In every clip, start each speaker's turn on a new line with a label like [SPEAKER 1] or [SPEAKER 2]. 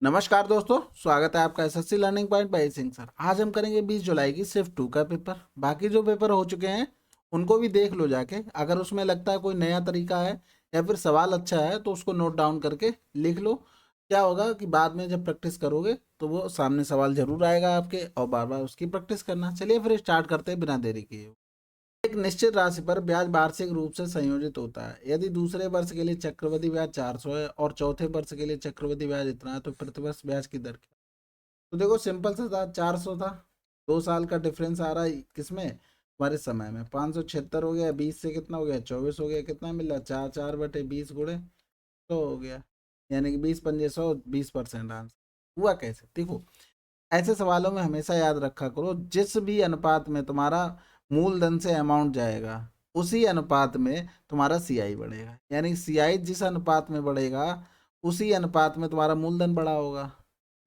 [SPEAKER 1] नमस्कार दोस्तों, स्वागत है आपका SSC learning point by Singh sir. आज हम करेंगे 20 जुलाई की सिर्फ 2 का पेपर। बाकी जो पेपर हो चुके हैं उनको भी देख लो जाके। अगर उसमें लगता है कोई नया तरीका है या फिर सवाल अच्छा है तो उसको नोट डाउन करके लिख लो। क्या होगा कि बाद में जब प्रैक्टिस करोगे तो वो सामने सवाल जरूर आएगा आपके, और बार बार उसकी प्रैक्टिस करना। चलिए फिर स्टार्ट करते हैं बिना देरी किए। एक निश्चित राशि पर ब्याज वार्षिक रूप से संयोजित होता है। यदि दूसरे वर्ष के लिए चक्रवृद्धि ब्याज 400 है और चौथे वर्ष के लिए चक्रवृद्धि ब्याज इतना है तो प्रतिवर्ष ब्याज की दर क्या? तो देखो सिंपल सा था, 400 था। 2 साल का डिफरेंस आ रहा है किसमें, हमारे समय में। 576 हो गया, 20 से कितना हो गया, 24 हो गया। कितना मिला, 4/20 गुणे तो हो गया, यानी कि 20×5 100, 20% आंसर हुआ। कैसे देखो, ऐसे सवालों में हमेशा याद रखा करो, जिस भी अनुपात में तुम्हारा मूलधन से अमाउंट जाएगा उसी अनुपात में तुम्हारा सीआई बढ़ेगा। यानी सीआई जिस अनुपात में बढ़ेगा उसी अनुपात में तुम्हारा मूलधन बढ़ा होगा,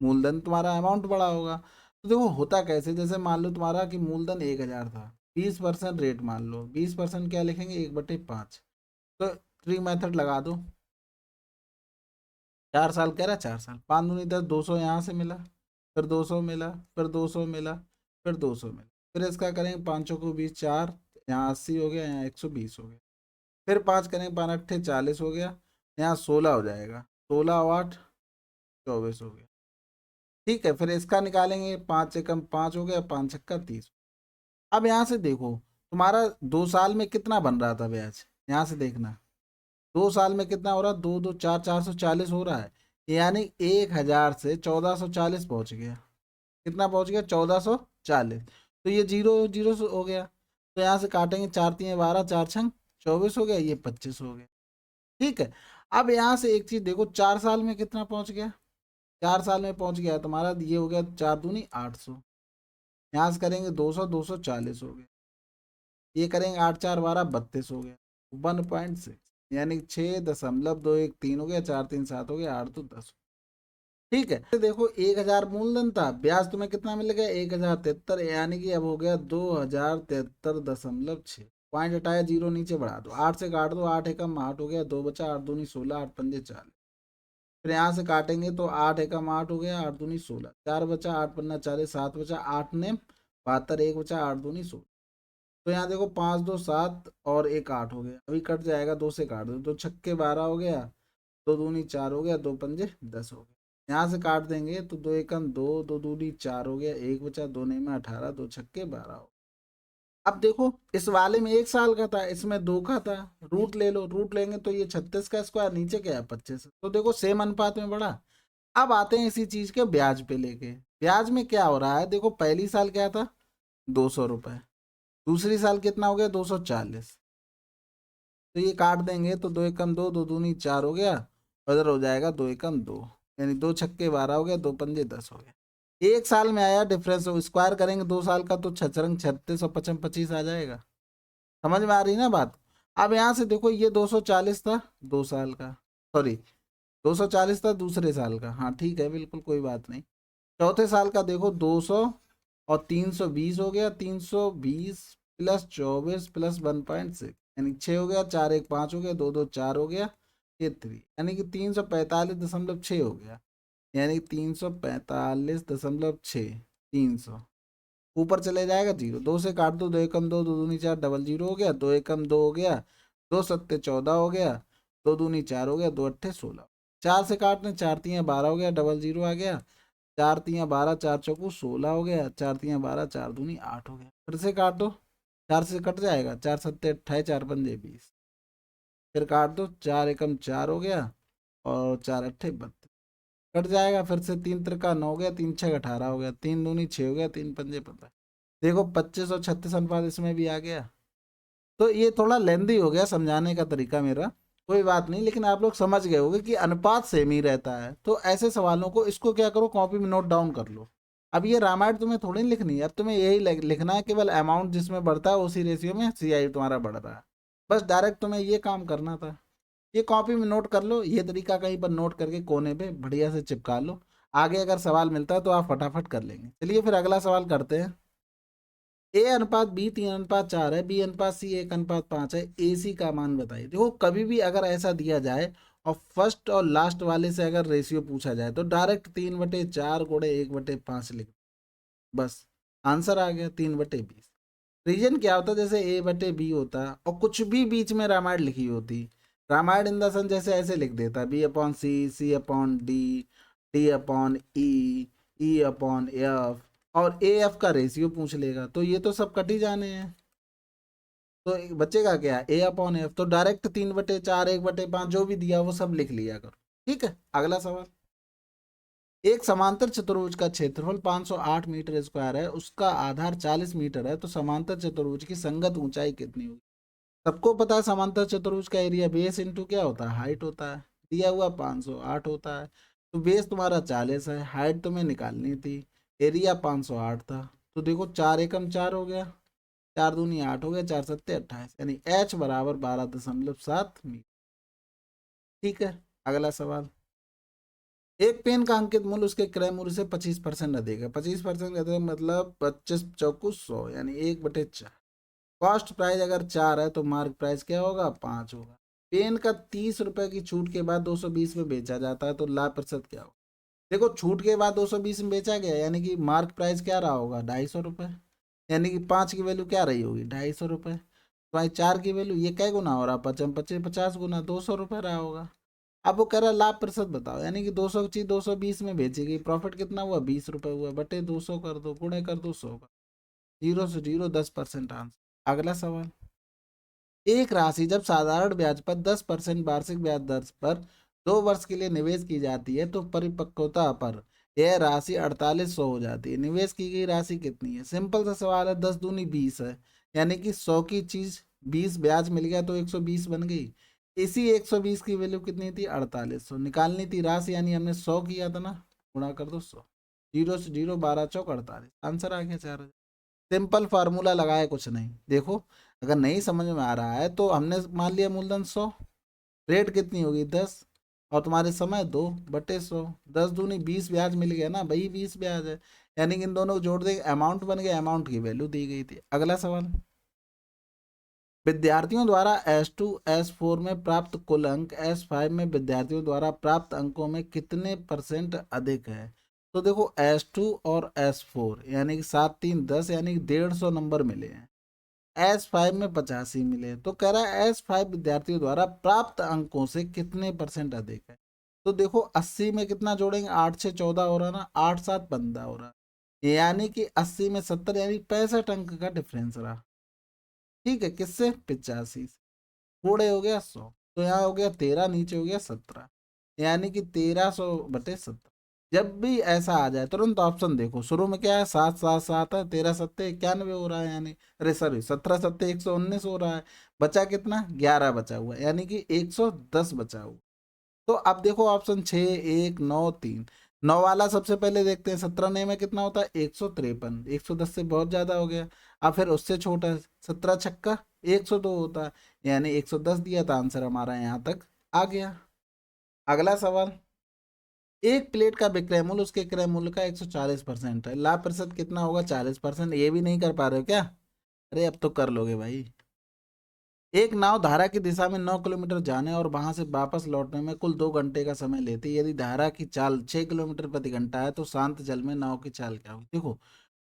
[SPEAKER 1] मूलधन तुम्हारा अमाउंट बढ़ा होगा। तो देखो होता कैसे, जैसे मान लो तुम्हारा कि मूलधन 1,000 था, 20% रेट मान लो, 20% क्या लिखेंगे, 1/5। तो ट्री मेथड लगा दो। 4 साल कह रहा है, 4 साल, 5 दूनी 10, 200 यहाँ से मिला, फिर 200 मिला, फिर 200 मिला, फिर 200 मिला। फिर इसका करेंगे 5 को 20, 4, यहाँ 80 हो गया, यहाँ 120 हो गया। फिर 5 करेंगे, 5 × 8 = 40 हो गया, यहाँ 16 हो जाएगा, 16 और 8 = 24 हो गया। ठीक है, फिर इसका निकालेंगे, 5 एकम 5 हो गया, 5 छक्का 30। अब यहाँ से देखो तुम्हारा 2 साल में कितना बन रहा था ब्याज, यहाँ से देखना 2 साल में कितना हो रहा है, 2×2 = 4, 440 हो रहा है। यानी 1,000 से 1440 पहुंच गया। कितना पहुंच गया, 1440। तो ये जीरो जीरो से हो गया, तो यहाँ से काटेंगे, 4×3 = 12, 4×6 = 24 हो गया, ये 25 हो गया। ठीक है, अब यहाँ से एक चीज देखो, 4 साल में कितना पहुंच गया, 4 साल में पहुंच गया तुम्हारा, ये हो गया 4 दूनी 800। यहाँ से करेंगे 200, 240 हो गया। ये करेंगे 8×4 = 12, 32 हो गया, 1.6, यानी 6.213 हो गया, 4×3 = 7 हो गया, 8×2 = 10। ठीक है, तो देखो 1,000 मूलधन था, ब्याज तुम्हें कितना मिल गया, 1,073, यानी कि अब हो गया 2,073.6। पॉइंट हटाया, जीरो नीचे बढ़ा दो, 8 से काट दो, 8 एकम 8 हो गया, 2 बचा, 8 दूनी 16, 8 पंजे 40। फिर यहाँ से काटेंगे तो 8 एकम 8 हो गया, 8 दूनी 16, 4 बचा, 8 पन्ना 40, 7 बचा, 8 ने 72, 1 बचा, 8 दूनी 16। तो यहाँ देखो 5×2 = 7 और 1 8 हो गया, अभी कट जाएगा, 2 से काट दो, 2 छक्के 12 हो गया, 2 दूनी 4 हो गया, 2 पंजे 10 हो गया। यहाँ से काट देंगे तो 2 एकम 2, 2 दूनी 4 हो गया, 1 बचा, 2 ने में 18, 2 छक्के 12 हो। अब देखो इस वाले में 1 साल का था, इसमें 2 का था। रूट ले लो, रूट लेंगे तो ये 36 का स्क्वायर, नीचे क्या है 25। तो देखो सेम अनुपात में बढ़ा। अब आते हैं इसी चीज के ब्याज पे लेके। ब्याज में क्या हो रहा है, देखो पहली साल क्या था, 200 रुपए। दूसरी साल कितना हो गया, 240। तो ये काट देंगे तो 2 एकम 2, 2 दूनी 4 हो गया, उधर हो जाएगा 2 एकम 2, यानी 2 छक्के 12 हो गया, 2 पंजे 10 हो गया। 1 साल में आया डिफरेंस, स्क्वायर करेंगे 2 साल का तो 6×36 और 55 आ जाएगा। समझ में आ रही ना बात। अब यहाँ से देखो ये 240 था 2 साल का, सॉरी 240 था दूसरे साल का, हाँ ठीक है बिल्कुल कोई बात नहीं। चौथे साल का देखो 200 और 320 हो गया, 320 + 24 + 1.6, यानी 6 हो गया, 4×1 = 5 हो गया, 2×2 = 4 हो गया, ये 3, यानी कि 345.6 हो गया, यानी 345.6, 300 ऊपर चले जाएगा जीरो, 2 से काट दो, 2 एकम 2, 2 दूनी 4, डबल जीरो हो गया, 2 एकम 2 हो गया, 2 सत्ते 14 हो गया, 2 दूनी 4 हो गया, 2 अट्ठे 16। 4 से काटने, 4×3 = 12 हो गया, डबल जीरो आ गया, 4×3 = 12, 4×4 = 16 हो गया, 4×3 = 12, 4 दूनी 8 हो गया। फिर से काट दो, 4 से कट जाएगा, 4 सत्ते 28, 4 पंजे 20। फिर काट दो, 4 एकम 4 हो गया और 4 अट्ठे 32, कट जाएगा। फिर से 3 त्रिका 9 हो गया, 3 छक 18 हो गया, 3 दूनी 6 हो गया, 3 पंजे 15। देखो 25 और 36 अनुपात इसमें भी आ गया। तो ये थोड़ा लेंदी हो गया समझाने का तरीका मेरा, कोई बात नहीं, लेकिन आप लोग समझ गए होंगे कि अनुपात सेम ही रहता है। तो ऐसे सवालों को इसको क्या करो, कॉपी में नोट डाउन कर लो। अब ये रामायण तुम्हें थोड़ी नहीं लिखनी है, अब तुम्हें यही लिखना है, केवल अमाउंट जिसमें बढ़ता है उसी रेशियो में सीआई तुम्हारा बढ़ रहा है। बस डायरेक्ट तुम्हें ये काम करना था। ये कॉपी में नोट कर लो, ये तरीका कहीं पर नोट करके कोने पे बढ़िया से चिपका लो। आगे अगर सवाल मिलता है तो आप फटाफट कर लेंगे। चलिए फिर अगला सवाल करते हैं। A/B 3:4 है, B/C 1:5 है, AC का मान बताइए। देखो कभी भी अगर ऐसा दिया जाए और फर्स्ट और लास्ट वाले से अगर रेशियो पूछा जाए तो डायरेक्ट 3/4 गुणे 1/5 लिख, बस आंसर आ गया 3/20। रीजन क्या होता है, जैसे A/B होता और कुछ भी बीच में रामायण लिखी होती, रामायण इन द सन जैसे ऐसे लिख देता B/C, C/D, D/E, E/F, और AF का रेशियो पूछ लेगा तो ये तो सब कट ही जाने हैं। तो बचेगा क्या, A/F। तो डायरेक्ट 3/4 1/5 जो भी दिया वो सब लिख लिया करो। ठीक है, अगला सवाल। एक समांतर चतुर्भुज का क्षेत्रफल 508 मीटर स्क्वायर है, उसका आधार 40 मीटर है, तो समांतर चतुर्भुज की संगत ऊंचाई कितनी होगी। सबको पता है समांतर चतुर्भुज का एरिया बेस इंटू क्या होता है, हाइट होता है। दिया हुआ 508 होता है, तो बेस तुम्हारा 40 है, हाइट तुम्हें निकालनी थी, एरिया 508 था। तो देखो 4 एकम 4 हो गया, 4 दूनी 8 हो गया, 4 सत्ते 28, यानी H बराबर 12.7 मीटर। ठीक है, अगला सवाल। एक पेन का अंकित मूल्य उसके क्रय मूल्य से 25% अधिक है। 25% अधिक मतलब 25×4 यानी 1/4। कॉस्ट प्राइस अगर 4 है तो मार्क प्राइस क्या होगा, 5 होगा। पेन का 30 रुपए की छूट के बाद 220 में बेचा जाता है, तो लाभ प्रतिशत क्या होगा। देखो छूट के बाद 220 में बेचा गया, यानी कि मार्क प्राइस क्या रहा होगा, 250 रुपये। यानी कि 5 की वैल्यू क्या रही होगी, 250 रुपये। तो भाई 4 की वैल्यू ये क्या गुना हो रहा, 50 गुना 200 रुपये रहा होगा। अब वो कह रहा है लाभ प्रतिशत बताओ, यानी कि 200 की चीज 220 में बेची गई, प्रॉफिट कितना हुआ, 20 रुपये हुआ, बटे 200 कर दो, गुणे कर दो 100 का। 0 से 0 10% आंसर। अगला सवाल। एक राशि जब साधारण ब्याज पर 10% वार्षिक ब्याज दर पर 2 वर्ष के लिए निवेश की जाती है, तो परिपक्वता पर यह राशि 4800 हो जाती है। निवेश की गई राशि कितनी है, सिंपल सा सवाल है, 10 दूनी 20 है, यानी कि 100 की चीज 20 ब्याज मिल गया तो 120 बन गई। इसी 120 की वैल्यू कितनी थी, 4800 निकालनी थी राशि, यानी हमने 100 किया था ना, गुणा कर दो 100। 0 से 0 12 चौक 48, आंसर आ गया 4000। सिंपल फार्मूला लगाए, कुछ नहीं। देखो अगर नहीं समझ में आ रहा है तो हमने मान लिया मूलधन 100, रेट कितनी होगी 10, और तुम्हारे समय 2/100, 10 दूनी 20 ब्याज मिल गया ना, वही 20 ब्याज है, यानी कि इन दोनों को जोड़ देंगे अमाउंट बन गया, अमाउंट की वैल्यू दी गई थी। अगला सवाल। विद्यार्थियों द्वारा S2 S4 में प्राप्त कुल अंक S5 में विद्यार्थियों द्वारा प्राप्त अंकों में कितने % अधिक है। तो देखो S2 और S4 यानी कि 7 3 10, यानी कि 150 नंबर मिले हैं। S5 में 85 मिले, तो कह रहा है S5 विद्यार्थियों द्वारा प्राप्त अंकों से कितने % अधिक है। तो देखो 80 में कितना जोड़ेंगे, 8 से 14 हो रहा ना, 8 7 15 हो रहा, यानी कि 80 में 70, यानी 65 अंक का डिफरेंस रहा। ठीक है, किससे, 85 से। थोड़े हो गया 100, तो यहाँ हो गया 13, नीचे हो गया 17, यानी कि 1300/17। जब भी ऐसा आ जाए तुरंत ऑप्शन देखो, शुरू में क्या है, 7 7 7 है, 13 7 91 हो रहा है, यानी अरे सॉरी 17 7 119 हो रहा है। बचा कितना, 11 बचा हुआ है, यानी कि 110 बचा हुआ। तो अब देखो ऑप्शन 6 1 9 3, 9 वाला सबसे पहले देखते हैं, 17 9 में कितना होता है, 153, 110 से बहुत ज्यादा हो गया। अब फिर उससे छोटा है, 17 छक्का 102 होता है, यानी 110 दिया था, आंसर हमारा यहाँ तक आ गया। अगला सवाल। एक प्लेट का विक्रय मूल्य उसके क्रय मूल्य का 140% है, लाभ प्रतिशत कितना होगा, 40%। ये भी नहीं कर पा रहे हो क्या, अरे अब तो कर लोगे भाई। एक नाव धारा की दिशा में 9 किलोमीटर जाने और वहां से वापस लौटने में कुल 2 घंटे का समय लेती है। यदि धारा की चाल 6 किलोमीटर प्रति घंटा है, तो शांत जल में नाव की चाल क्या होगी। देखो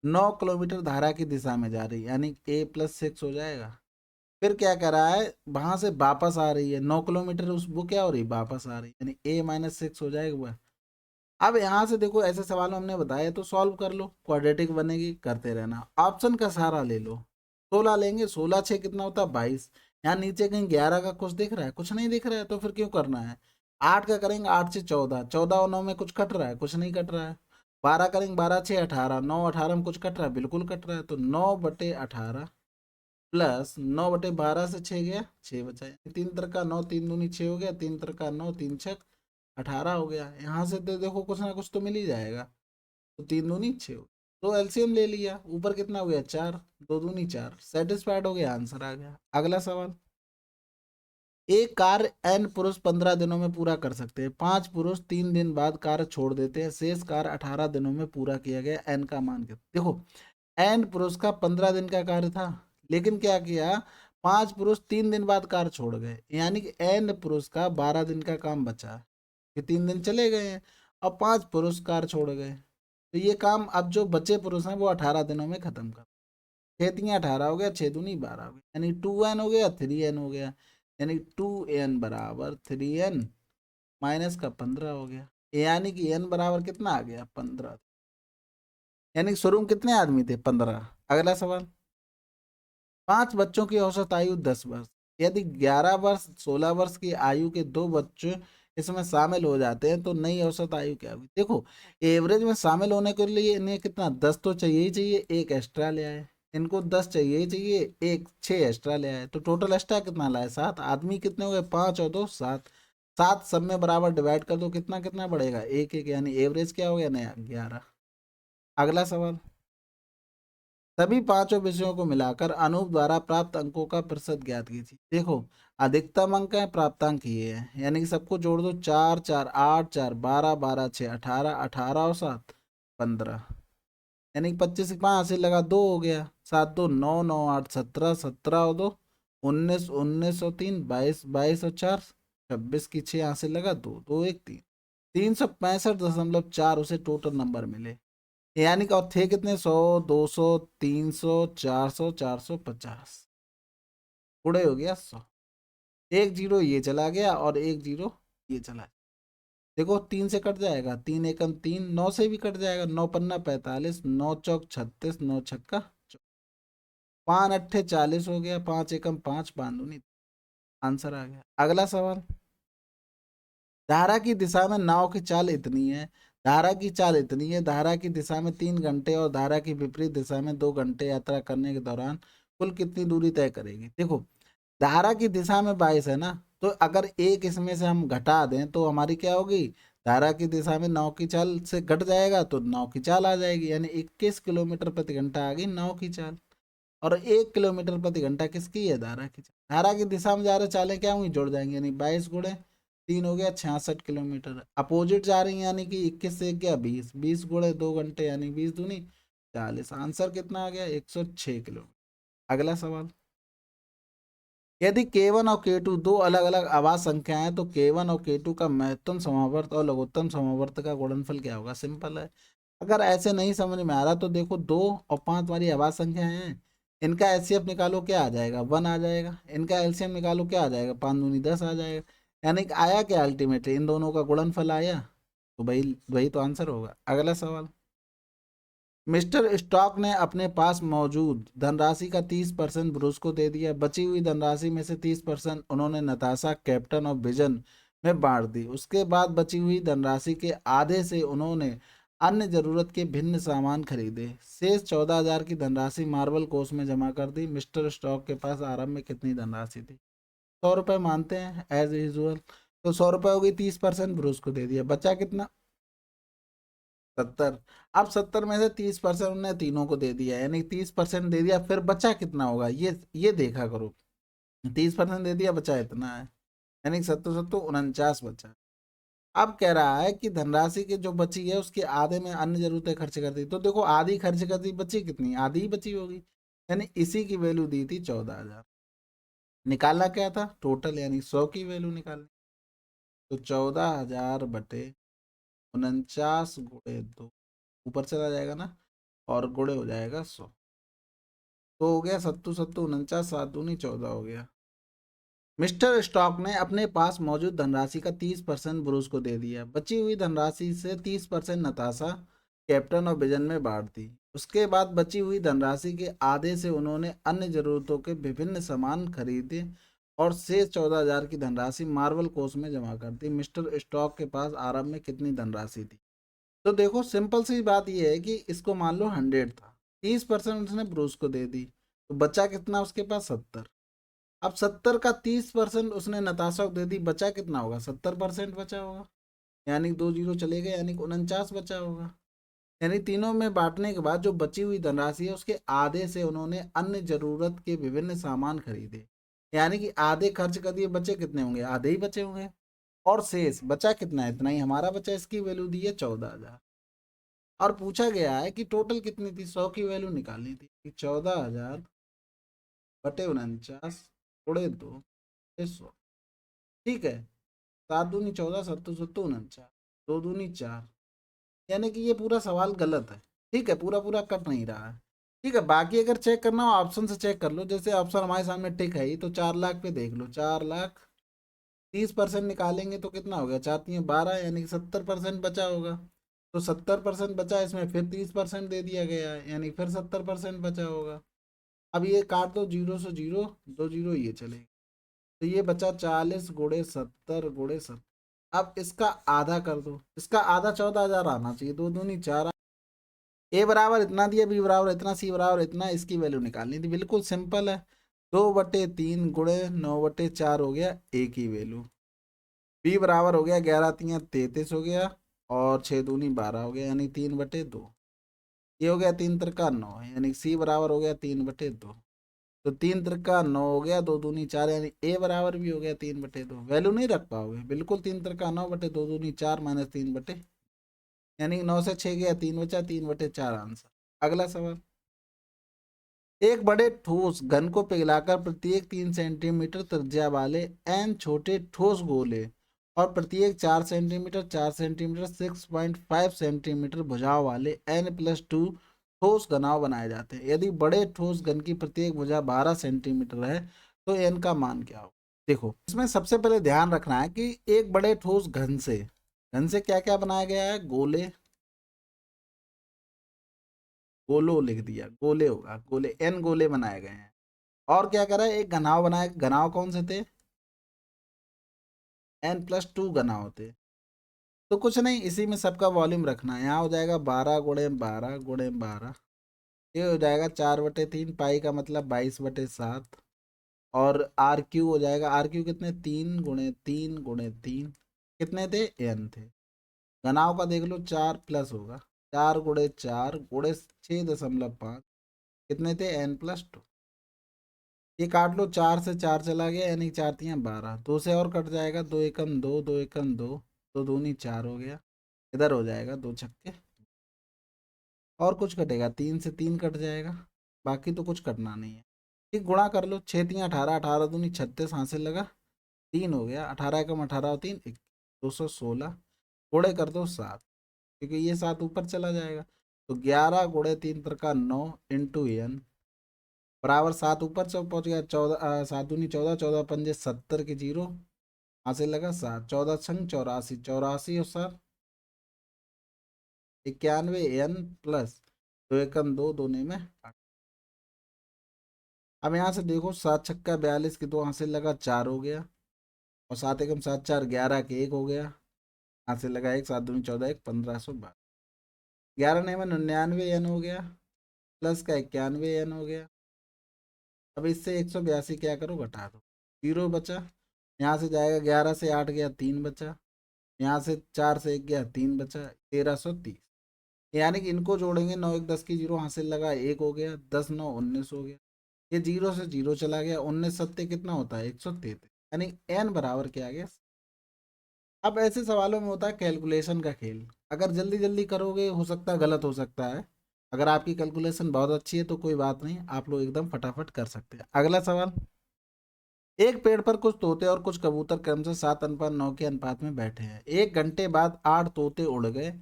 [SPEAKER 1] 9 किलोमीटर धारा की दिशा में जा रही है, यानी A+6 हो जाएगा। फिर क्या कर रहा है, वहां से वापस आ रही है, 9 किलोमीटर उस वो क्या हो रही है, वापस आ रही है, यानी A-6 हो जाएगा वह। अब यहाँ से देखो ऐसे सवाल हमने बताए तो सॉल्व कर लो, क्वाड्रेटिक बनेगी, करते रहना, ऑप्शन का सहारा ले लो। 16 लेंगे, 16 6 कितना होता है, 22। यहाँ नीचे कहीं 11 का कुछ दिख रहा है, कुछ नहीं दिख रहा है, तो फिर क्यों करना है। 8 का करेंगे, 8 से 14, 14 और 9 में कुछ कट रहा है, कुछ नहीं कट रहा है। 12 करेंगे, 12 6 18, 9 18 में कुछ कट रहा है, बिल्कुल कट रहा है, तो 9/18 प्लस 9/12 से 6 गया, 6 बचा, 3 3 9, 3 दूनी 6 हो गया, 3 3 9, 3 6 18 हो गया। यहाँ से तो देखो कुछ ना कुछ तो मिल ही जाएगा, तो 3 दूनी 6 हो, तो एलसीएम ले लिया, ऊपर कितना हो गया 4, 2 दूनी 4, सेटिस्फाइड हो गया, आंसर आ गया। अगला सवाल। एक कार्य n पुरुष 15 दिनों में पूरा कर सकते हैं, 5 पुरुष 3 दिन बाद कार्य छोड़ देते हैं, शेष कार्य 18 दिनों में पूरा किया गया, n का मान कितना। देखो n पुरुष का 15 दिन का कार्य था, लेकिन क्या किया, 5 पुरुष 3 दिन बाद कार छोड़ गए, यानी कि एन पुरुष का 12 दिन का काम बचा, कि 3 दिन चले गए हैं और 5 पुरुष कार छोड़ गए, तो ये काम अब जो बचे पुरुष हैं वो 18 दिनों में खत्म कर। 6×3 = 18 हो गया, 6×2 = 12 हो गया, यानी 2n हो गया, 3n हो गया, यानी 2n बराबर 3n माइनस का 15 हो गया, यानी कि n बराबर कितना आ गया 15, यानी कि शुरू में कितने आदमी थे 15। अगला सवाल, 5 बच्चों की औसत आयु 10 वर्ष, यदि 11 वर्ष 16 वर्ष की आयु के 2 बच्चे इसमें शामिल हो जाते हैं तो नई औसत आयु क्या होगी। देखो एवरेज में शामिल होने के लिए इन्हें कितना 10 तो चाहिए ही चाहिए, एक एक्स्ट्रा ले आए, इनको 10 चाहिए ही चाहिए, एक 6 एक्स्ट्रा ले आए, तो टोटल एक्स्ट्रा कितना लाए 7। आदमी कितने हो गए 5 और 2 7, 7 सब में बराबर डिवाइड कर दो, कितना कितना बढ़ेगा 1 1, यानी एवरेज क्या हो गया नया 11। अगला सवाल, सभी पांचों विषयों को मिलाकर अनूप द्वारा प्राप्त अंकों का प्रतिशत ज्ञात कीजिए। देखो अधिकतम अंक है, प्राप्तांक ये है, यानी कि सबको जोड़ दो, 4 4 8 4 12 12 6 18 18 और 7 15, यानी कि 25 की 5 हासिल लगा 2 हो गया, 7 2 9 9 8 17 17 और 2 19 19 और 3 22 22 और 4 26 की 6 हासिल लगा 2 2 1 3, 365.4 उसे टोटल नंबर मिले, यानी कि और थे कितने 100 200 300 400 450, गुणे हो गया 100, एक जीरो ये चला गया और एक जीरो ये चला गया। देखो 3 से कट जाएगा, 3 एकम 3, 9 से भी कट जाएगा, 9 पन्ना 45, 9 चौक 36, 9 छक्का 5 अट्ठे 40 हो गया, 5 एकम 5, 5 दूनी, आंसर आ गया। अगला सवाल, धारा की दिशा में नाव की चाल इतनी है, धारा की चाल इतनी है, धारा की दिशा में 3 घंटे और धारा की विपरीत दिशा में 2 घंटे यात्रा करने के दौरान कुल कितनी दूरी तय करेगी। देखो धारा की दिशा में 22 है ना, तो अगर एक इसमें से हम घटा दें तो हमारी क्या होगी, धारा की दिशा में नाव की चाल से घट जाएगा तो नाव की चाल आ जाएगी, यानी 21 किलोमीटर प्रति घंटा आ गई नाव की चाल, और 1 किलोमीटर प्रति घंटा किसकी है, धारा की चाल। धारा की दिशा में जा रहे चालें क्या हुई, जुड़ जाएंगे, यानी 22 × 3 हो गया 66 किलोमीटर, अपोजिट जा रही है यानी कि 21 से गया 20, 20 × 2 घंटे यानी 20 दूनी 40, आंसर कितना आ गया 106 किलोमीटर। अगला सवाल, यदि K1 और K2 दो अलग अलग आवाज संख्याएं हैं तो K1 और K2 का महत्तम समावर्त और लघुत्तम समावर्त का गुणनफल क्या होगा। सिंपल है, अगर ऐसे नहीं समझ में आ रहा तो देखो 2 और 5 हमारी आवाज संख्याएं हैं, इनका एचसीएफ निकालो क्या आ जाएगा 1 आ जाएगा, इनका एलसीएम निकालो क्या आ जाएगा 5 दूनी 10 आ जाएगा, यानी कि आया क्या अल्टीमेटली इन दोनों का गुणनफल आया, तो भाई वही तो आंसर होगा। अगला सवाल, मिस्टर स्टॉक ने अपने पास मौजूद धनराशि का 30% ब्रूस को दे दिया, बची हुई धनराशि में से 30% उन्होंने नताशा, कैप्टन और विजन में बांट दी, उसके बाद बची हुई धनराशि के आधे से उन्होंने अन्य जरूरत के भिन्न सामान खरीदे, शेष 14,000 की धनराशि मार्बल कोष में जमा कर दी। मिस्टर स्टॉक के पास आरंभ में कितनी धनराशि थी, 100 रुपये मानते हैं एज यूजल, तो 100 रुपये होगी, 30% ब्रूस को दे दिया, बचा कितना 70। अब 70 में से 30% उन्हें तीनों को दे दिया, यानी 30% दे दिया, फिर बचा कितना होगा ये देखा करो, 30% दे दिया बचा इतना है, यानी 70 70 49 बचा। अब कह रहा है कि धनराशि की जो बची है उसके आधे में अन्य जरूरतें खर्च कर दी, तो देखो आधी खर्च कर दी, बची कितनी, आधी ही बची होगी, यानी इसी की वैल्यू दी थी 14,000। निकालना क्या था टोटल, यानी 100 की वैल्यू निकालनी, तो 14,000 बटे 49 × 2, ऊपर चला जाएगा ना और गुणे हो जाएगा 100, तो हो गया 70 70 49, 7 दूनी 14 हो गया। मिस्टर स्टॉक ने अपने पास मौजूद धनराशि का 30% ब्रूस को दे दिया, बची हुई धनराशि से 30% नताशा, कैप्टन और विजन में बांट दी, उसके बाद बची हुई धनराशि के आधे से उन्होंने अन्य जरूरतों के विभिन्न सामान खरीदे और शेष 14,000 की धनराशि मार्बल कोष में जमा कर दी। मिस्टर स्टॉक के पास आरंभ में कितनी धनराशि थी, तो देखो सिंपल सी बात यह है कि इसको मान लो 100 था, 30% उसने ब्रूस को दे दी, तो बचा कितना उसके पास 70। अब 70 का 30% उसने नताशा को दे दी, बचा कितना होगा 70% बचा होगा, यानी 2 जीरो चले गए, यानी 49 बचा होगा, यानी तीनों में बांटने के बाद जो बची हुई धनराशि है उसके आधे से उन्होंने अन्य जरूरत के विभिन्न सामान खरीदे, यानी कि आधे खर्च कर दिए, बचे कितने होंगे आधे ही बचे होंगे, और शेष बचा कितना है इतना ही हमारा बचा, इसकी वैल्यू दी है 14,000, और पूछा गया है कि टोटल कितनी थी, 100 की वैल्यू निकालनी थी, 14,000 बटे 49 गुणे 2 100। ठीक है, 7 दूनी 14, 7 सत्तो 49, 2 दूनी 4। यानी कि ये पूरा सवाल गलत है। ठीक है, पूरा पूरा कट नहीं रहा है। ठीक है, बाकी अगर चेक करना हो ऑप्शन से चेक कर लो। जैसे ऑप्शन हमारे सामने टिक है ही, तो 4 लाख पे देख लो। 4 लाख 30% निकालेंगे तो कितना हो गया, 4×3 = 12, यानी कि 70% बचा होगा। तो 70% बचा, इसमें फिर 30% दे दिया गया है, यानी फिर 70% बचा होगा। अब ये काट दो, 0 से 0, 2 0 ये चलेगा। तो ये बचा 40 × 70 × 70। अब इसका आधा कर दो, इसका आधा 14,000 आना चाहिए। 2 दूनी 4, ए बराबर इतना दिया, बी बराबर इतना, सी बराबर इतना, इसकी वैल्यू निकालनी थी। बिल्कुल सिंपल है। 2/3 गुणे 9/4 हो गया ए की वैल्यू। बी बराबर हो गया 11×3 = 33 हो गया, और 6×2 = 12 हो गया, यानी 3/2। ये हो गया 3×3 = 9, यानी सी बराबर हो गया 3/2। तो 3×3 = 9 हो गया, 2×2 = 4, यानी ए बराबर भी हो गया 3/2। वैल्यू नहीं रख पाओगे, बिल्कुल 3×3 = 9/2, 2×2 = 4 - 3/, यानी 9 से 6 गया, 3 बचा, 3/4 आंसर। अगला सवाल। एक बड़े ठोस घन को पिघलाकर प्रत्येक 3 सेंटीमीटर त्रिज्या वाले n छोटे ठोस गोले और प्रत्येक 4 सेंटीमीटर 4 सेंटीमीटर 6.5 सेंटीमीटर भुजाओं वाले n+2 ठोस घनाव बनाए जाते हैं। यदि बड़े ठोस घन की प्रत्येक भुजा 12 सेंटीमीटर है तो n का मान क्या हो। देखो, इसमें सबसे पहले ध्यान रखना है कि एक बड़े ठोस घन से क्या क्या बनाया गया है। गोले, गोलो लिख दिया, गोले होगा, गोले n गोले बनाए गए हैं। और क्या करा है, एक घनाव बनाया। घनाव कौन से थे, n+2 घनाव थे। तो कुछ नहीं, इसी में सबका वॉल्यूम रखना है। यहाँ हो जाएगा 12 × 12 × 12, ये हो जाएगा 4/3, पाई का मतलब 22/7। और RQ हो जाएगा, RQ कितने, 3 × 3 × 3 कितने थे, n थे। घनाव का देख लो, 4 प्लस होगा, 4 × 4 × 6.5 कितने थे, n+2। ये काट लो, 4 से 4 चला गया, यानी 4×3 = 12। 2 से और कट जाएगा, 2 × 1 = 2, 2 × 1 = 2, 2×2 = 4 हो गया। इधर हो जाएगा 2 छक्के। और कुछ कटेगा, 3 से 3 कट जाएगा, बाकी तो कुछ कटना नहीं है। ठीक, गुणा कर लो, 6×3 = 18, 18×2 = 36, हासिल लगा 3 हो गया। 18 × 18 = 3 216। गुणे कर दो 7, क्योंकि ये 7 ऊपर चला जाएगा। तो 11 × 3×9 × n बराबर 7 ऊपर से पहुंच गया। 14, 7×2 = 14, 14×5 = 70 की 0, हासिल लगा 7। 14×6 = 84, 84 और 7 91 n प्लस 2 × 1 = 2, 2 में 8। अब यहाँ से देखो, 7×6 = 42 की 2, हासिल लगा 4 हो गया। और 7×1 = 7, 4 11 के 1 हो गया, हासिल लगा 1। 7×2 = 14, 1 1512। 11 में 99 n हो गया, प्लस का 91 n हो गया। अब इससे 182 क्या करो, घटा दो, 0 बचा। यहाँ से जाएगा, 11 से 8 गया, 3 बचा। यहाँ से 4 से 1 गया, 3 बचा, 1330। यानी कि इनको जोड़ेंगे, 9 1 10 की 0, हासिल लगा 1 हो गया, 10 9 19 हो गया। ये 0 से 0 चला गया, 19 7 कितना होता है, 133, यानी n बराबर क्या आ गया। अब ऐसे सवालों में होता है कैलकुलेशन का खेल। अगर जल्दी जल्दी करोगे, हो सकता है गलत हो सकता है। अगर आपकी कैलकुलेशन बहुत अच्छी है तो कोई बात नहीं, आप लोग एकदम फटाफट कर सकते हैं। अगला सवाल। एक पेड़ पर कुछ तोते और कुछ कबूतर क्रमशः 7:9 के अनुपात में बैठे हैं। 1 घंटे बाद 8 तोते उड़ गए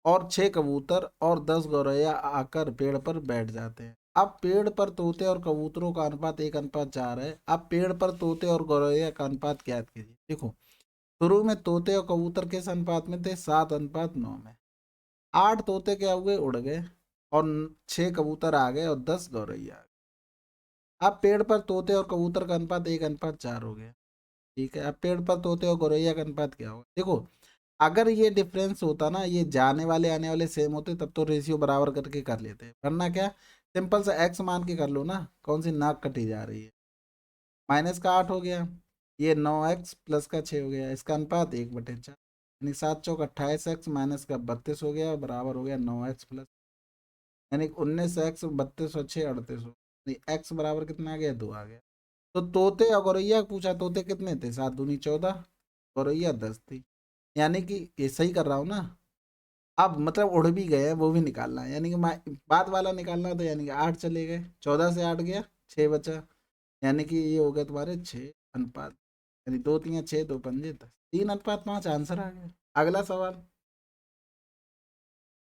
[SPEAKER 1] और 6 कबूतर और 10 गौरैया आकर पेड़ पर बैठ जाते हैं। अब पेड़ पर तोते और कबूतरों का अनुपात 1:4 है। अब पेड़ पर तोते और गौरैया का अनुपात ज्ञात कीजिए। देखो, शुरू में तोते और कबूतर किस अनुपात में थे, 7:9 में। 8 तोते क्या हुए, उड़ गए, और 6 कबूतर आ गए और 10 गौरैया आ गए। अब पेड़ पर तोते और कबूतर का अनुपात 1:4 हो गया। ठीक है, अब पेड़ पर तोते और गौरैया का अनुपात क्या होगा। देखो, अगर ये डिफरेंस होता ना, ये जाने वाले आने वाले सेम होते, तब तो रेशियो बराबर करके कर लेते। वरना क्या, सिंपल सा एक्स मान के कर लो ना, कौन सी नाक कटी जा रही है। -8 हो गया, ये 9x प्लस का 6 हो गया, इसका अनुपात 1/4, यानी 7 चौक 28x माइनस का 32 हो गया, बराबर हो गया 9x प्लस, यानी 19x 32 और 6 38 हो, एक्स बराबर कितना आ गया, 2 आ गया। तो तोते और गौरैया पूछा, तोते कितने थे, 7 दूनी 14, गौरैया 10 थी। यानी कि ये सही कर रहा हूँ ना। अब मतलब उड़ भी गए हैं, वो भी निकालना है, यानी कि बाद वाला निकालना था, यानी कि 8 चले गए, 14 से 8 गया, 6 बचा। यानी कि ये हो गया तुम्हारे 6 अनुपात, यानी 2 3 6 2 5 10, 3 अनुपात 5 आंसर आ गया। अगला सवाल,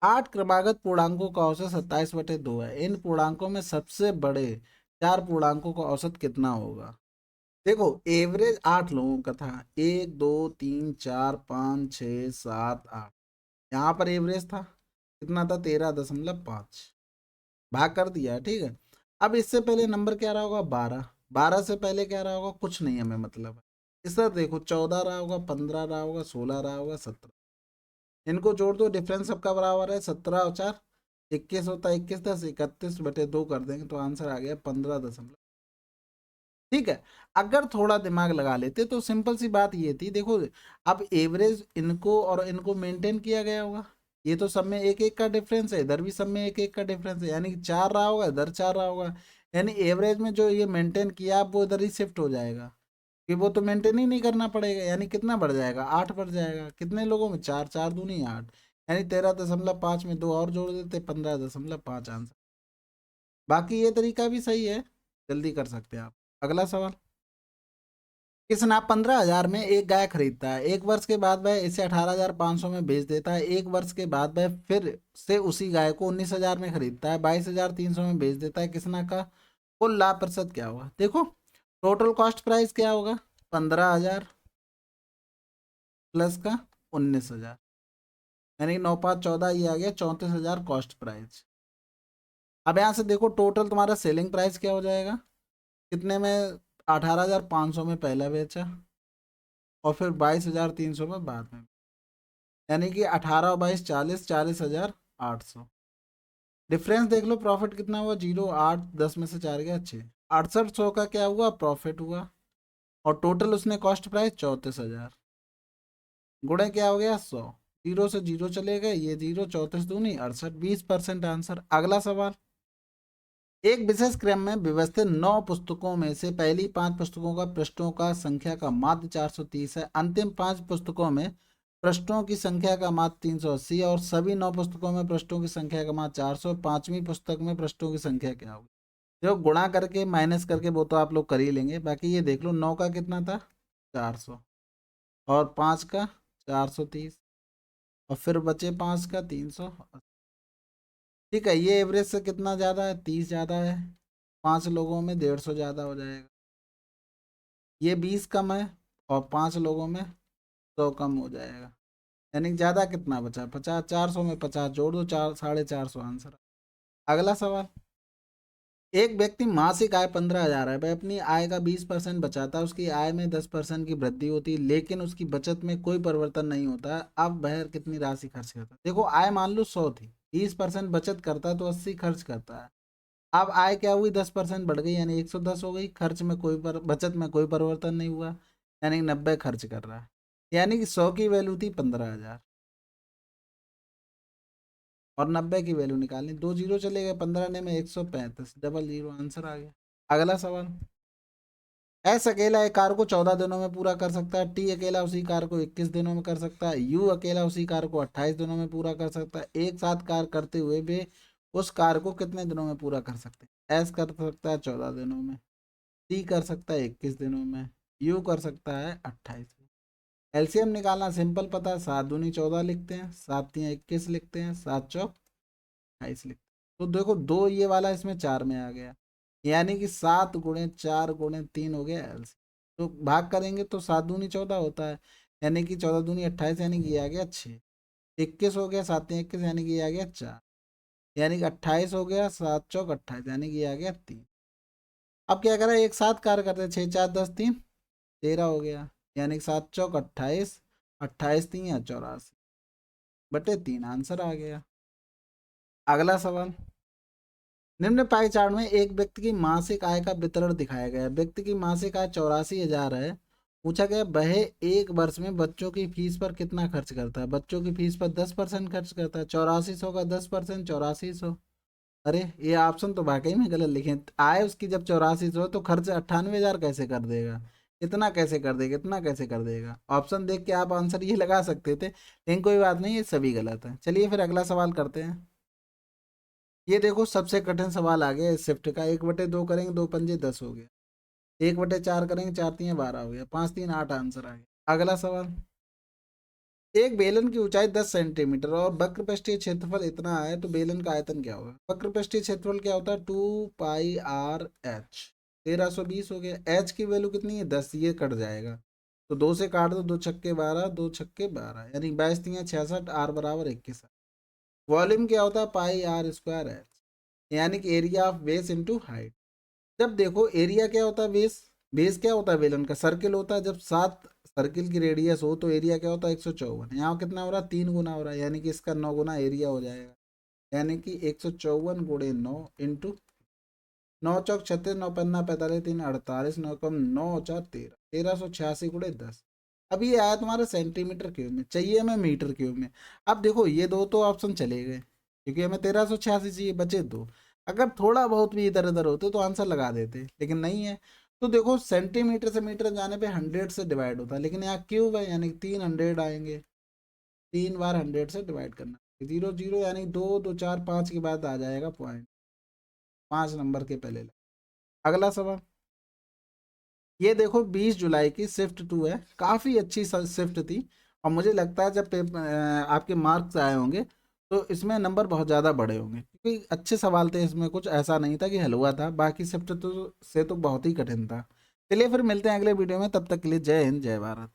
[SPEAKER 1] 8 क्रमागत पूर्णांकों का औसत 27/2 है, इन पूर्णांकों में सबसे बड़े 4 पूर्णांकों का औसत कितना होगा? देखो एवरेज 8 लोगों का था, 1 2 3 4 5 6 7 8, यहाँ पर एवरेज था कितना था, 13.5, भाग कर दिया, ठीक है। अब इससे पहले नंबर क्या रहा होगा, 12, 12 से पहले क्या रहा होगा, कुछ नहीं हमें मतलब है। इस तरह देखो 14 रहा होगा, 15 रहा होगा, 16 रहा होगा, 17, इनको जोड़ दो, डिफरेंस सबका बराबर है, 17 और 4 21 होता है, 21 10 31/2 कर देंगे तो आंसर आ गया 15 दशमलव, ठीक है। अगर थोड़ा दिमाग लगा लेते तो सिंपल सी बात ये थी, देखो अब एवरेज इनको और इनको मेंटेन किया गया होगा, ये तो सब में एक एक का डिफरेंस है, इधर भी सब में एक एक का डिफरेंस है, यानी कि 4 रहा होगा, इधर 4 रहा होगा, यानी एवरेज में जो ये मेंटेन किया आप वो इधर ही शिफ्ट हो जाएगा, कि वो तो मेंटेन ही नहीं करना पड़ेगा, यानी कितना बढ़ जाएगा, 8 बढ़ जाएगा, कितने लोगों में, 4 4 दूनी 8, यानी 13.5 में 2 और जोड़ देते, 15.5 आंसर। बाकी ये तरीका भी सही है, जल्दी कर सकते हैं आप। अगला सवाल, किसना 15,000 में एक गाय खरीदता है, एक वर्ष के बाद वह इसे 18,500 में बेच देता है, एक वर्ष के बाद वह फिर से उसी गाय को 19,000 में खरीदता है, 22,300 में बेच देता है, किसना का कुल लाभ प्रतिशत क्या होगा? देखो टोटल कॉस्ट प्राइस क्या होगा, 15,000 प्लस का 19,000, यानी 9 5 14, ये आ गया 34,000 कॉस्ट प्राइस। अब यहाँ से देखो टोटल तुम्हारा सेलिंग प्राइस क्या हो जाएगा, कितने में, 18,500 में पहला बेचा और फिर 22,300 में बाद में, यानी कि 18 और 22 40, 40,800, डिफरेंस देख लो, प्रॉफिट कितना हुआ, 0 8 10 में से 4 गया 6, 6800 का क्या हुआ, प्रॉफिट हुआ, और टोटल उसने कॉस्ट प्राइस 34,000, गुणे क्या हो गया 100, जीरो से जीरो चले गए, ये जीरो, 34 दूनी 68, 20% आंसर। अगला सवाल, एक विशेष क्रम में व्यवस्थित 9 पुस्तकों में से पहली 5 पुस्तकों का पृष्ठों का संख्या का माध्य 430 है, अंतिम 5 पुस्तकों में पृष्ठों की संख्या का माध्य 380, और सभी 9 पुस्तकों में पृष्ठों की संख्या का माध्य 400, पांचवी पुस्तक में पृष्ठों की संख्या क्या होगी? जो गुणा करके माइनस करके वो तो आप लोग कर ही लेंगे, बाकी ये देख लो 9 का कितना था, 400, और 5 का 430, और फिर बचे 5 का 300, ठीक है। ये एवरेज से कितना ज़्यादा है, 30 ज़्यादा है, 5 लोगों में 150 ज़्यादा हो जाएगा, ये 20 कम है, और 5 लोगों में 100 कम हो जाएगा, यानी कि ज़्यादा कितना बचा, 50, 400 में 50 जोड़ दो, 4 450 आंसर। अगला सवाल, एक व्यक्ति मासिक आय 15,000 है, वह अपनी आय का 20% बचाता है, उसकी आय में 10% की वृद्धि होती है, लेकिन उसकी बचत में कोई परिवर्तन नहीं होता है, अब वह कितनी राशि खर्च करता है? देखो आय मान लो 100 थी, 20% बचत करता है तो 80 खर्च करता है, अब आय क्या हुई, 10% बढ़ गई, यानी 110 हो गई, खर्च में कोई बचत में कोई परिवर्तन नहीं हुआ, यानी 90 खर्च कर रहा है, यानी कि 100 की वैल्यू थी 15,000 और 90 की वैल्यू निकालनी, 2 जीरो चले गए, 15 ने में 135, डबल जीरो, आंसर आ गया। अगला सवाल, एस अकेला एक कार को 14 दिनों में पूरा कर सकता है, टी अकेला उसी कार को 21 दिनों में कर सकता है, यू अकेला उसी कार को 28 दिनों में पूरा कर सकता है, एक साथ कार करते हुए वे उस कार को कितने दिनों में पूरा कर सकते हैं? एस कर सकता है 14 दिनों में, टी कर सकता है 21 दिनों में, यू कर सकता है 28। एलसीएम निकालना सिंपल पता है, 7 दूनी 14 लिखते हैं, 7 तियां 21 लिखते हैं, 7 चौक 28 लिखते हैं, तो देखो दो ये वाला इसमें 4 में आ गया, यानी कि 7 × 4 × 3 हो गया एलसीएम, तो भाग करेंगे तो 7 दूनी 14 होता है, यानी कि 14 दूनी 28, यानी कि ये आ गया 6, 21 हो गया, 7 तियां 21, यानी कि ये आ गया 4, यानी कि 28 हो गया, 7 चौक 28, यानी कि ये आ गया 3। अब क्या करें, एक साथ कार्य करते हैं, 6 4 10 3 13 हो गया, यानी कि 7 चौक 28, 28 3 84 बटे 3, आंसर आ गया। अगला सवाल, निम्न पाई चार्ट में एक व्यक्ति की मासिक आय का वितरण दिखाया गया है, व्यक्ति की मासिक आय 84,000 है, पूछा गया वह एक वर्ष में बच्चों की फीस पर कितना खर्च करता है, बच्चों की फीस पर 10% खर्च करता है, 8400 का 10%, 8400, अरे ये ऑप्शन तो वाकई में गलत लिखे, आय उसकी जब 8400 तो खर्च 98,000 कैसे कर देगा, इतना कैसे कर देगा, इतना कैसे कर देगा, ऑप्शन देख के आप आंसर ये लगा सकते थे, लेकिन कोई बात नहीं, ये सभी गलत है। चलिए फिर अगला सवाल करते हैं। ये देखो सबसे कठिन सवाल आ गया इस शिफ्ट का, 1/2 करेंगे, 2 पंजे 10 हो गया, 1/4 करेंगे, 4×3 = 12 हो गया, 5×3 = 8 आंसर आ गया। अगला सवाल, एक बेलन की ऊंचाई 10 सेंटीमीटर और वक्र पृष्ठीय क्षेत्रफल इतना है तो बेलन का आयतन क्या होगा। वक्र पृष्ठीय क्षेत्रफल क्या होता है, 2πr/h, 1320 हो गया। h की वैल्यू कितनी है, 10, ये कट जाएगा तो 2 से काट दो, 2×6 = 12, 2×6 = 12, यानी 22×3 = 66, r बराबर 21। वॉल्यूम क्या होता है, πr²h, यानी कि area of base into height. जब देखो एरिया क्या होता है, बेस, बेस क्या होता है बेलन का, सर्किल होता है। जब 7 सर्किल की रेडियस हो तो एरिया क्या होता है, 154। यहाँ कितना हो रहा है, 3 गुना हो रहा है, यानी कि इसका 9 गुना एरिया हो जाएगा। यानी कि 154 × 9 इंटू 9×4 = 36, 9×5 = 45, 3 = 48, 9×9 = 13, 1386 × 10। अब ये आया तुम्हारा सेंटीमीटर क्यूब में, चाहिए हमें मीटर क्यूब में। अब देखो ये दो तो ऑप्शन चले गए क्योंकि हमें 1386 चाहिए, बचे दो। अगर थोड़ा बहुत भी इधर उधर होते तो आंसर लगा देते, लेकिन नहीं है। तो देखो सेंटीमीटर से मीटर जाने पे 100 से डिवाइड होता है, लेकिन यहाँ क्यूब है यानी 300 आएंगे, 3 बार 100 से डिवाइड करना, 0 0, यानी 2 2 4 5 के बाद आ जाएगा पॉइंट, 5 नंबर के पहले। अगला सवाल, ये देखो 20 जुलाई की शिफ्ट 2 है, काफ़ी अच्छी शिफ्ट थी। और मुझे लगता है जब आपके मार्क्स आए होंगे तो इसमें नंबर बहुत ज़्यादा बढ़े होंगे, क्योंकि अच्छे सवाल थे इसमें, कुछ ऐसा नहीं था कि हलवा था। बाकी शिफ्ट तो से तो बहुत ही कठिन था। चलिए फिर मिलते हैं अगले वीडियो में, तब तक के लिए जय हिंद जय भारत।